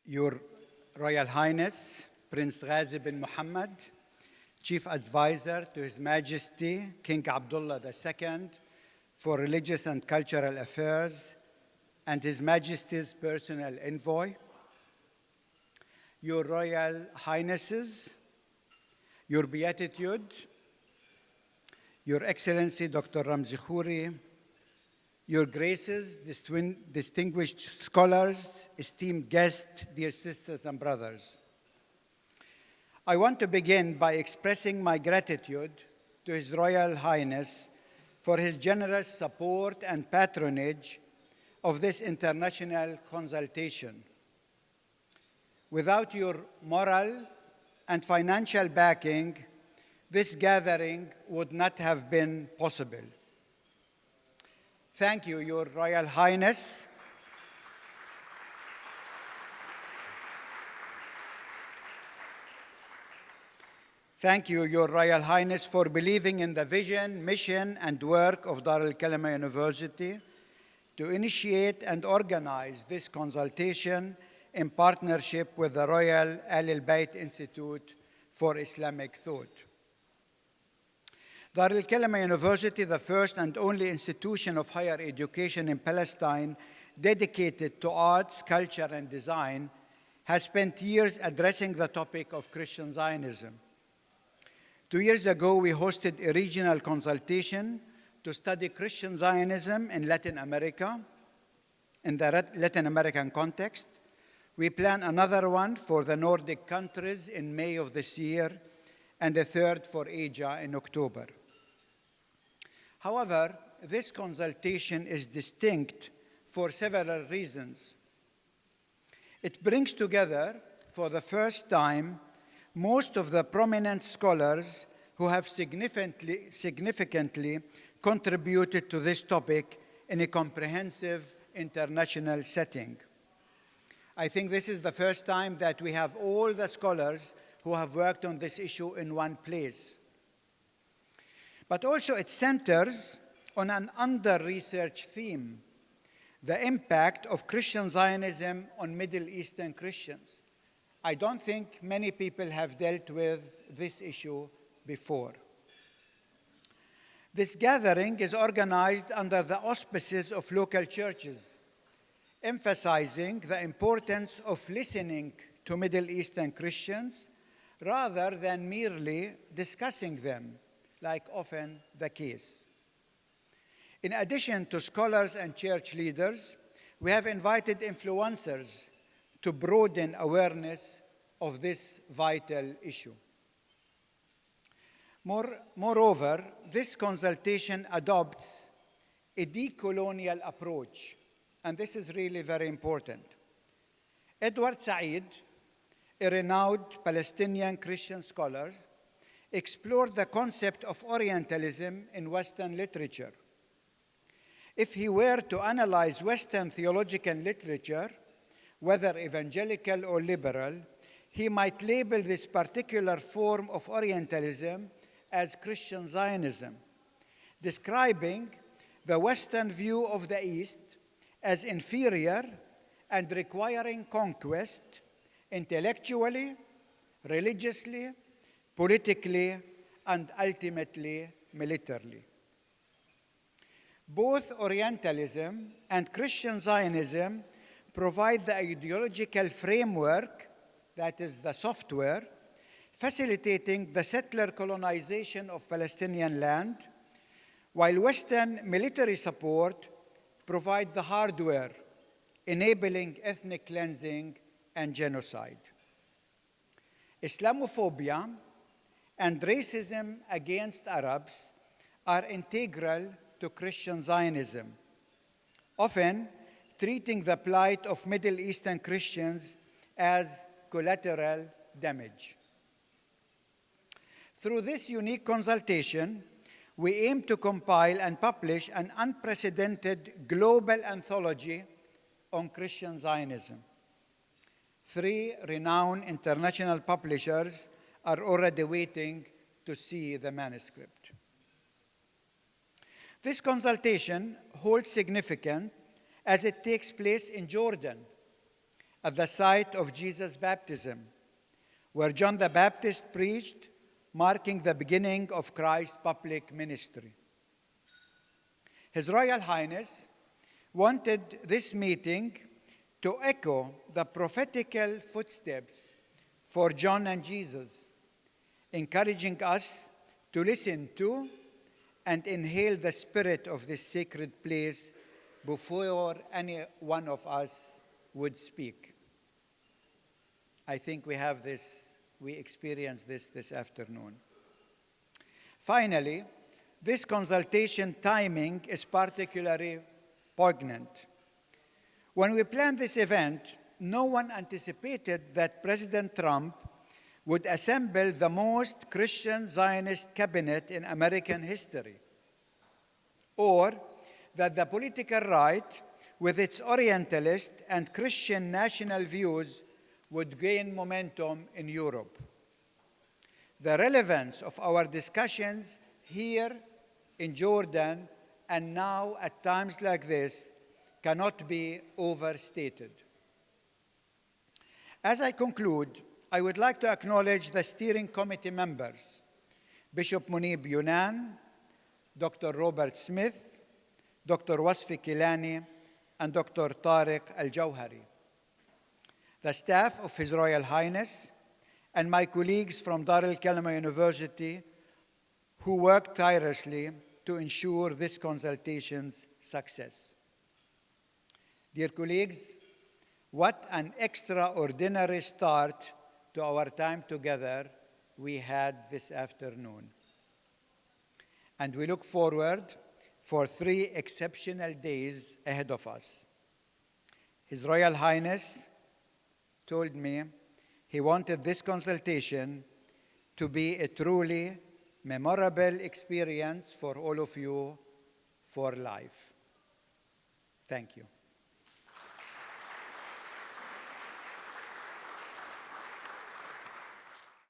Your Royal Highness, Prince Ghazi bin Muhammad, Chief Advisor to His Majesty King Abdullah II for Religious and Cultural Affairs, and His Majesty's Personal Envoy, Your Royal Highnesses, Your Beatitude, Your Excellency Dr. Ramzi Khouri, Your Graces, distinguished scholars, esteemed guests, dear sisters and brothers. I want to begin by expressing my gratitude to His Royal Highness for his generous support and patronage of this international consultation. Without your moral and financial backing, this gathering would not have been possible. Thank you, Your Royal Highness. Thank you, Your Royal Highness, for believing in the vision, mission, and work of al-Kalima University to initiate and organize this consultation in partnership with the Royal Al-Bayt Institute for Islamic Thought. al-Kalima University, the first and only institution of higher education in Palestine dedicated to arts, culture, and design, has spent years addressing the topic of Christian Zionism. 2 years ago, we hosted a regional consultation to study Christian Zionism in Latin America, in the Latin American context. We plan another one for the Nordic countries in May of this year, and a third for Asia in October. However, this consultation is distinct for several reasons. It brings together, for the first time, most of the prominent scholars who have significantly contributed to this topic in a comprehensive international setting. I think this is the first time that we have all the scholars who have worked on this issue in one place. But also it centers on an under-researched theme, the impact of Christian Zionism on Middle Eastern Christians. I don't think many people have dealt with this issue before. This gathering is organized under the auspices of local churches, emphasizing the importance of listening to Middle Eastern Christians rather than merely discussing them, like often the case. In addition to scholars and church leaders, we have invited influencers to broaden awareness of this vital issue. Moreover, this consultation adopts a decolonial approach, and this is really very important. Edward Said, a renowned Palestinian Christian scholar, explored the concept of Orientalism in Western literature. If he were to analyze Western theological literature, whether evangelical or liberal, he might label this particular form of Orientalism as Christian Zionism, describing the Western view of the East as inferior and requiring conquest intellectually, religiously, politically, and ultimately militarily. Both Orientalism and Christian Zionism provide the ideological framework, that is the software, facilitating the settler colonization of Palestinian land, while Western military support provide the hardware, enabling ethnic cleansing and genocide. Islamophobia and racism against Arabs are integral to Christian Zionism, often treating the plight of Middle Eastern Christians as collateral damage. Through this unique consultation, we aim to compile and publish an unprecedented global anthology on Christian Zionism. 3 renowned international publishers are already waiting to see the manuscript. This consultation holds significance as it takes place in Jordan, at the site of Jesus' baptism, where John the Baptist preached, marking the beginning of Christ's public ministry. His Royal Highness wanted this meeting to echo the prophetical footsteps for John and Jesus, encouraging us to listen to and inhale the spirit of this sacred place before any one of us would speak. I think we experienced this afternoon. Finally, this consultation timing is particularly poignant. When we planned this event, no one anticipated that President Trump would assemble the most Christian Zionist cabinet in American history, or that the political right, with its Orientalist and Christian national views, would gain momentum in Europe. The relevance of our discussions here in Jordan and now at times like this cannot be overstated. As I conclude, I would like to acknowledge the steering committee members, Bishop Munib Yunan, Dr. Robert Smith, Dr. Wasfi Kilani, and Dr. Tariq Al-Jawhari, the staff of His Royal Highness, and my colleagues from Dar al-Kalima University who worked tirelessly to ensure this consultation's success. Dear colleagues, what an extraordinary start to our time together we had this afternoon. And we look forward for 3 exceptional days ahead of us. His Royal Highness told me he wanted this consultation to be a truly memorable experience for all of you for life. Thank you.